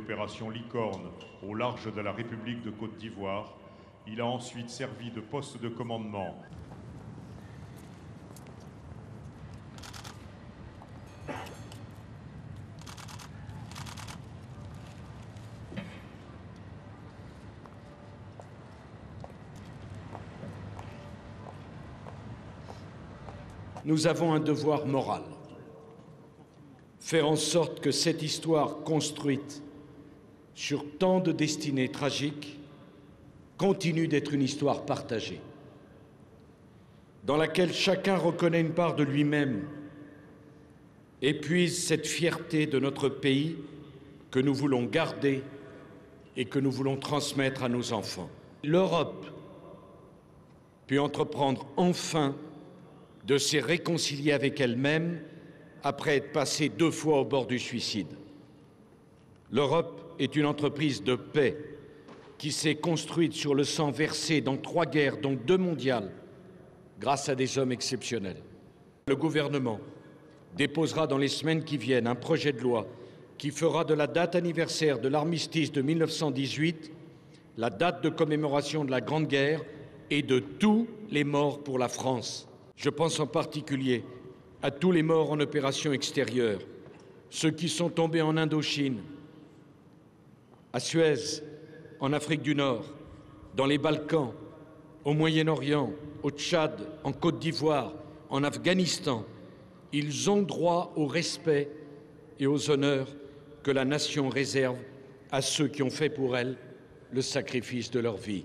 l'opération Licorne au large de la République de Côte d'Ivoire. Il a ensuite servi de poste de commandement. Nous avons un devoir moral. Faire en sorte que cette histoire construite sur tant de destinées tragiques continue d'être une histoire partagée, dans laquelle chacun reconnaît une part de lui-même et puise cette fierté de notre pays que nous voulons garder et que nous voulons transmettre à nos enfants. L'Europe peut entreprendre enfin de se réconcilier avec elle-même après être passée 2 fois au bord du suicide. L'Europe est une entreprise de paix qui s'est construite sur le sang versé dans 3 guerres, dont 2 mondiales, grâce à des hommes exceptionnels. Le gouvernement déposera dans les semaines qui viennent un projet de loi qui fera de la date anniversaire de l'armistice de 1918 la date de commémoration de la Grande Guerre et de tous les morts pour la France. Je pense en particulier à tous les morts en opération extérieure, ceux qui sont tombés en Indochine, à Suez, en Afrique du Nord, dans les Balkans, au Moyen-Orient, au Tchad, en Côte d'Ivoire, en Afghanistan. Ils ont droit au respect et aux honneurs que la nation réserve à ceux qui ont fait pour elle le sacrifice de leur vie.